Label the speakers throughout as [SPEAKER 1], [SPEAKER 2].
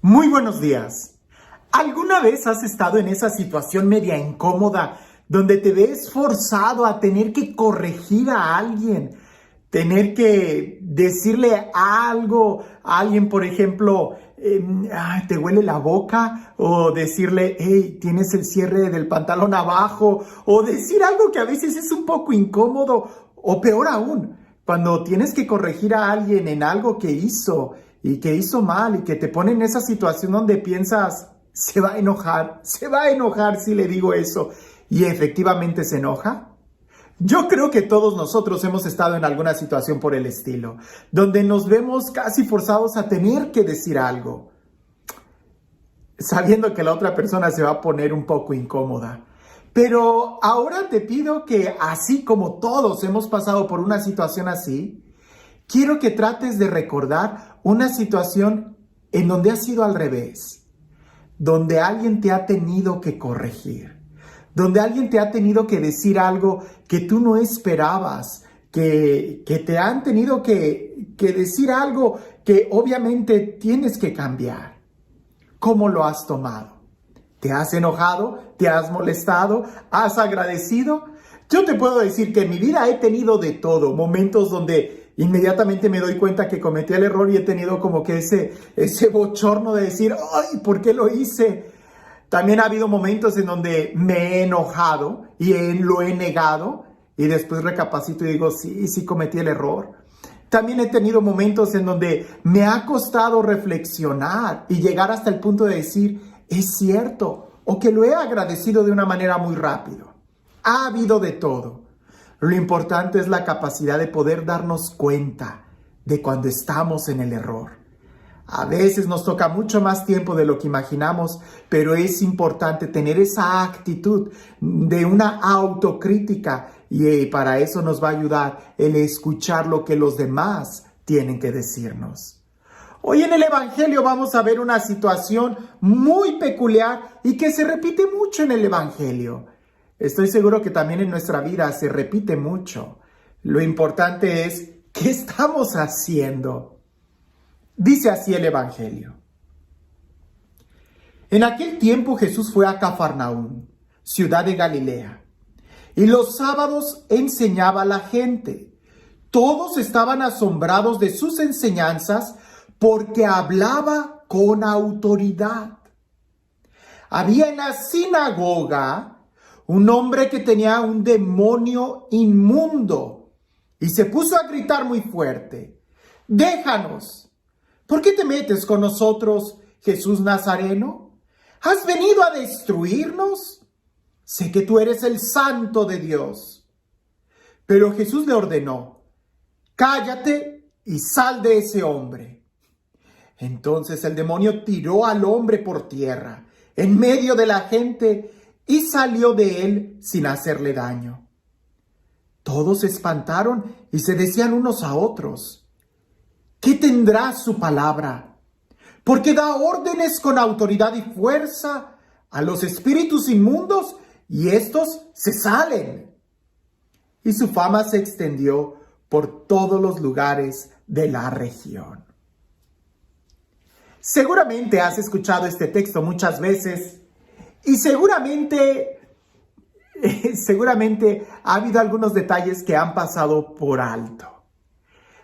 [SPEAKER 1] Muy buenos días. ¿Alguna vez has estado en esa situación media incómoda donde te ves forzado a tener que corregir a alguien, tener que decirle algo a alguien, por ejemplo, te huele la boca, o decirle, hey, tienes el cierre del pantalón abajo, o decir algo que a veces es un poco incómodo, o peor aún, cuando tienes que corregir a alguien en algo que hizo y que hizo mal y que te pone en esa situación donde piensas, se va a enojar si le digo eso, y efectivamente se enoja? Yo creo que todos nosotros hemos estado en alguna situación por el estilo, donde nos vemos casi forzados a tener que decir algo, sabiendo que la otra persona se va a poner un poco incómoda. Pero ahora te pido que, así como todos hemos pasado por una situación así, quiero que trates de recordar una situación en donde ha sido al revés, donde alguien te ha tenido que corregir, donde alguien te ha tenido que decir algo que tú no esperabas, que te han tenido que decir algo que obviamente tienes que cambiar. ¿Cómo lo has tomado? ¿Te has enojado? ¿Te has molestado? ¿Has agradecido? Yo te puedo decir que en mi vida he tenido de todo, momentos donde inmediatamente me doy cuenta que cometí el error y he tenido como que ese bochorno de decir, ¡ay! ¿Por qué lo hice? También ha habido momentos en donde me he enojado y lo he negado y después recapacito y digo, sí cometí el error. También he tenido momentos en donde me ha costado reflexionar y llegar hasta el punto de decir, es cierto, o que lo he agradecido de una manera muy rápido. Ha habido de todo. Lo importante es la capacidad de poder darnos cuenta de cuando estamos en el error. A veces nos toca mucho más tiempo de lo que imaginamos, pero es importante tener esa actitud de una autocrítica y para eso nos va a ayudar el escuchar lo que los demás tienen que decirnos. Hoy en el Evangelio vamos a ver una situación muy peculiar y que se repite mucho en el Evangelio. Estoy seguro que también en nuestra vida se repite mucho. Lo importante es, ¿qué estamos haciendo? Dice así el Evangelio. En aquel tiempo Jesús fue a Cafarnaúm, ciudad de Galilea, y los sábados enseñaba a la gente. Todos estaban asombrados de sus enseñanzas porque hablaba con autoridad. Había en la sinagoga un hombre que tenía un demonio inmundo y se puso a gritar muy fuerte, déjanos. ¿Por qué te metes con nosotros, Jesús Nazareno? ¿Has venido a destruirnos? Sé que tú eres el Santo de Dios. Pero Jesús le ordenó, cállate y sal de ese hombre. Entonces el demonio tiró al hombre por tierra, en medio de la gente, y salió de él sin hacerle daño. Todos se espantaron y se decían unos a otros, ¿qué tendrá su palabra? Porque da órdenes con autoridad y fuerza a los espíritus inmundos y estos se salen. Y su fama se extendió por todos los lugares de la región. Seguramente has escuchado este texto muchas veces y seguramente ha habido algunos detalles que han pasado por alto.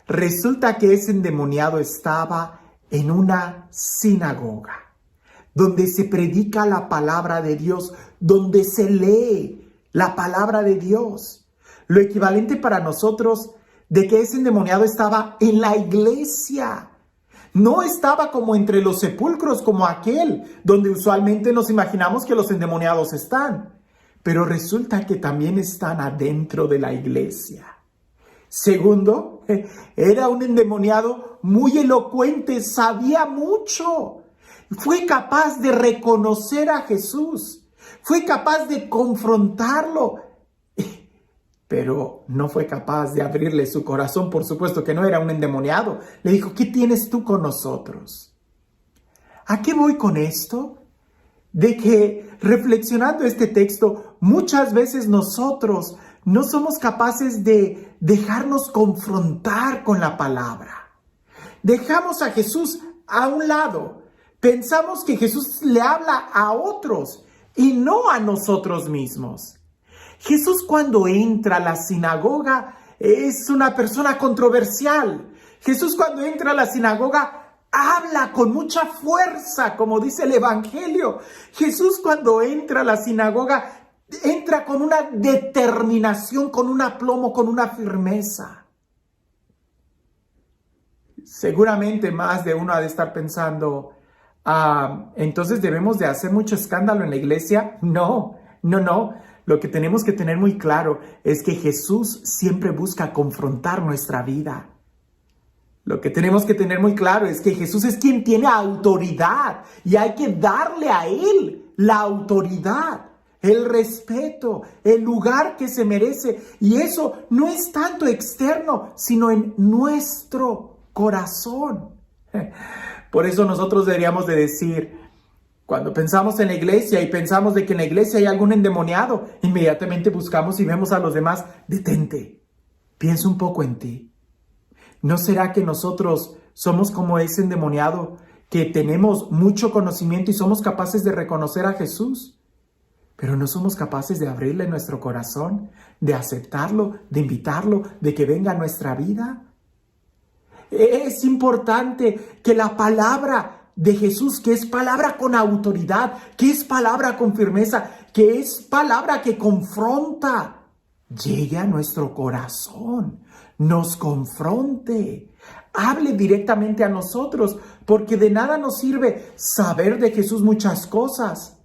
[SPEAKER 1] Resulta que ese endemoniado estaba en una sinagoga, donde se predica la palabra de Dios, donde se lee la palabra de Dios. Lo equivalente para nosotros de que ese endemoniado estaba en la iglesia. No estaba como entre los sepulcros como aquel, donde usualmente nos imaginamos que los endemoniados están. Pero resulta que también están adentro de la iglesia. Segundo, era un endemoniado muy elocuente, sabía mucho. Fue capaz de reconocer a Jesús. Fue capaz de confrontarlo. Pero no fue capaz de abrirle su corazón. Por supuesto que no era un endemoniado. Le dijo, ¿qué tienes tú con nosotros? ¿A qué voy con esto? De que reflexionando este texto, muchas veces nosotros no somos capaces de dejarnos confrontar con la palabra. Dejamos a Jesús a un lado, pensamos que Jesús le habla a otros y no a nosotros mismos. Jesús cuando entra a la sinagoga es una persona controversial. Jesús cuando entra a la sinagoga habla con mucha fuerza, como dice el Evangelio. Jesús cuando entra a la sinagoga entra con una determinación, con un aplomo, con una firmeza. Seguramente más de uno ha de estar pensando, entonces debemos de hacer mucho escándalo en la iglesia. No. Lo que tenemos que tener muy claro es que Jesús siempre busca confrontar nuestra vida. Lo que tenemos que tener muy claro es que Jesús es quien tiene autoridad y hay que darle a Él la autoridad, el respeto, el lugar que se merece. Y eso no es tanto externo, sino en nuestro corazón. Por eso nosotros deberíamos de decir, cuando pensamos en la iglesia y pensamos de que en la iglesia hay algún endemoniado, inmediatamente buscamos y vemos a los demás. Detente, piensa un poco en ti. ¿No será que nosotros somos como ese endemoniado que tenemos mucho conocimiento y somos capaces de reconocer a Jesús, pero no somos capaces de abrirle nuestro corazón, de aceptarlo, de invitarlo, de que venga a nuestra vida? Es importante que la palabra de Jesús, que es palabra con autoridad, que es palabra con firmeza, que es palabra que confronta, llegue a nuestro corazón, nos confronte, hable directamente a nosotros, porque de nada nos sirve saber de Jesús muchas cosas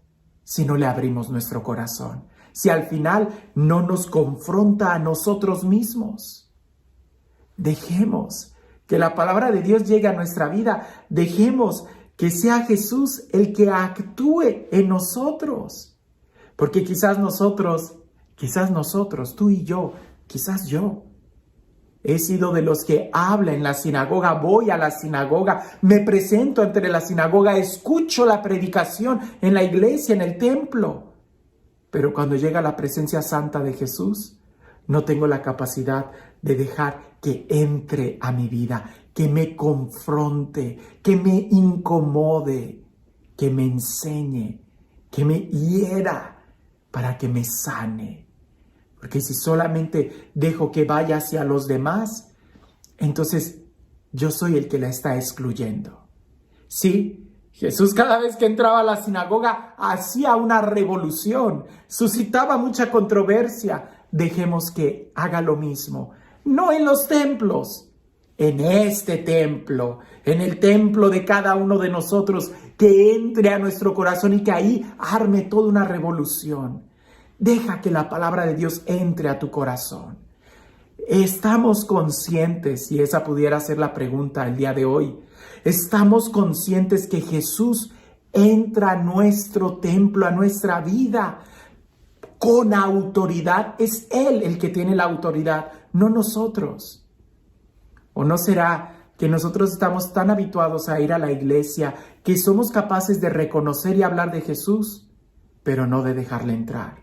[SPEAKER 1] si no le abrimos nuestro corazón, si al final no nos confronta a nosotros mismos. Dejemos que la palabra de Dios llegue a nuestra vida, dejemos que sea Jesús el que actúe en nosotros. Porque quizás nosotros, tú y yo, quizás yo, he sido de los que habla en la sinagoga, voy a la sinagoga, me presento ante la sinagoga, escucho la predicación en la iglesia, en el templo. Pero cuando llega la presencia santa de Jesús, no tengo la capacidad de dejar que entre a mi vida, que me confronte, que me incomode, que me enseñe, que me hiera para que me sane. Porque si solamente dejo que vaya hacia los demás, entonces yo soy el que la está excluyendo. Sí, Jesús cada vez que entraba a la sinagoga hacía una revolución, suscitaba mucha controversia. Dejemos que haga lo mismo, no en los templos, en este templo, en el templo de cada uno de nosotros, que entre a nuestro corazón y que ahí arme toda una revolución. Deja que la palabra de Dios entre a tu corazón. ¿Estamos conscientes, si esa pudiera ser la pregunta el día de hoy, estamos conscientes que Jesús entra a nuestro templo, a nuestra vida, con autoridad? Es Él el que tiene la autoridad, no nosotros. ¿O no será que nosotros estamos tan habituados a ir a la iglesia que somos capaces de reconocer y hablar de Jesús, pero no de dejarle entrar?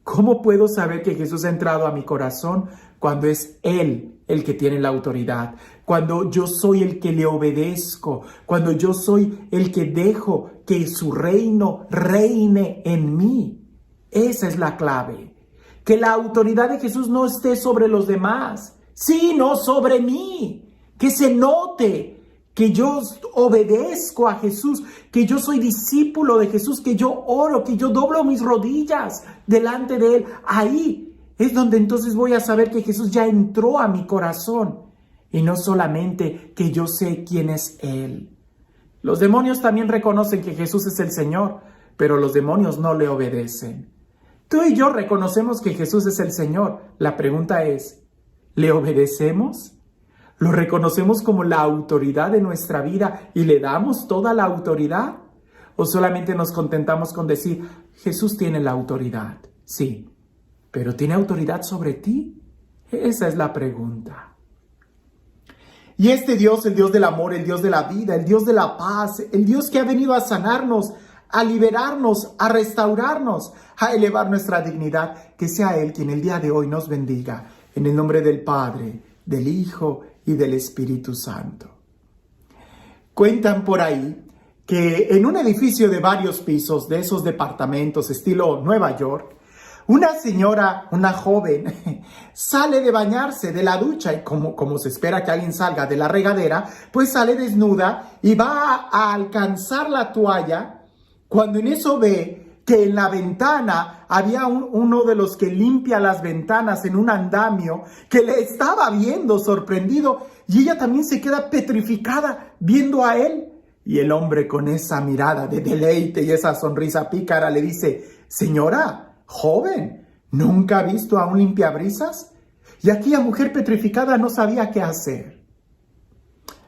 [SPEAKER 1] ¿Cómo puedo saber que Jesús ha entrado a mi corazón cuando es Él el que tiene la autoridad? Cuando yo soy el que le obedezco, cuando yo soy el que dejo que su reino reine en mí. Esa es la clave. Que la autoridad de Jesús no esté sobre los demás, sino sobre mí. Que se note que yo obedezco a Jesús, que yo soy discípulo de Jesús, que yo oro, que yo doblo mis rodillas delante de Él. Ahí es donde entonces voy a saber que Jesús ya entró a mi corazón y no solamente que yo sé quién es Él. Los demonios también reconocen que Jesús es el Señor, pero los demonios no le obedecen. Tú y yo reconocemos que Jesús es el Señor. La pregunta es, ¿le obedecemos? ¿Lo reconocemos como la autoridad de nuestra vida y le damos toda la autoridad? ¿O solamente nos contentamos con decir, Jesús tiene la autoridad? Sí, pero ¿tiene autoridad sobre ti? Esa es la pregunta. Y este Dios, el Dios del amor, el Dios de la vida, el Dios de la paz, el Dios que ha venido a sanarnos, a liberarnos, a restaurarnos, a elevar nuestra dignidad, que sea Él quien el día de hoy nos bendiga. En el nombre del Padre, del Hijo y del Espíritu Santo. Cuentan por ahí que en un edificio de varios pisos, de esos departamentos estilo Nueva York, una señora, una joven, sale de bañarse de la ducha y como se espera que alguien salga de la regadera, pues sale desnuda y va a alcanzar la toalla cuando en eso ve que en la ventana había uno de los que limpia las ventanas en un andamio que le estaba viendo sorprendido y ella también se queda petrificada viendo a él. Y el hombre con esa mirada de deleite y esa sonrisa pícara le dice: señora, joven, ¿nunca ha visto a un limpiabrisas? Y aquella mujer petrificada no sabía qué hacer.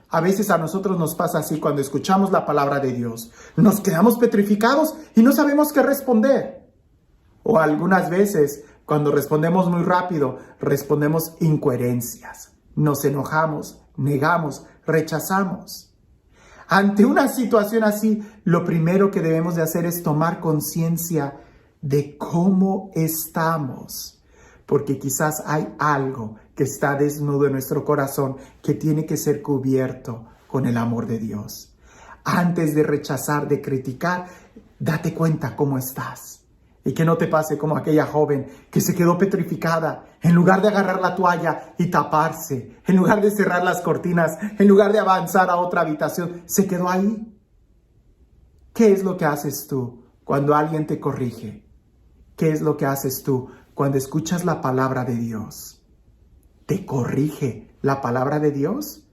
[SPEAKER 1] A veces a nosotros nos pasa así cuando escuchamos la palabra de Dios. Nos quedamos petrificados y no sabemos qué responder. O algunas veces, cuando respondemos muy rápido, respondemos incoherencias. Nos enojamos, negamos, rechazamos. Ante una situación así, lo primero que debemos de hacer es tomar conciencia de cómo estamos, porque quizás hay algo que está desnudo en nuestro corazón que tiene que ser cubierto con el amor de Dios. Antes de rechazar, de criticar, date cuenta cómo estás. Y que no te pase como aquella joven que se quedó petrificada. En lugar de agarrar la toalla y taparse, en lugar de cerrar las cortinas, en lugar de avanzar a otra habitación, se quedó ahí. ¿Qué es lo que haces tú cuando alguien te corrige? ¿Qué es lo que haces tú cuando escuchas la palabra de Dios? ¿Te corrige la palabra de Dios?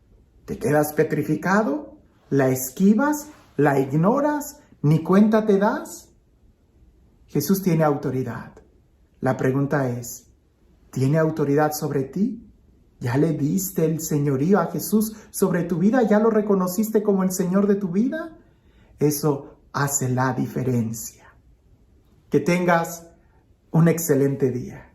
[SPEAKER 1] ¿Te quedas petrificado? ¿La esquivas? ¿La ignoras? ¿Ni cuenta te das? Jesús tiene autoridad. La pregunta es, ¿tiene autoridad sobre ti? ¿Ya le diste el señorío a Jesús sobre tu vida? ¿Ya lo reconociste como el Señor de tu vida? Eso hace la diferencia. Que tengas un excelente día.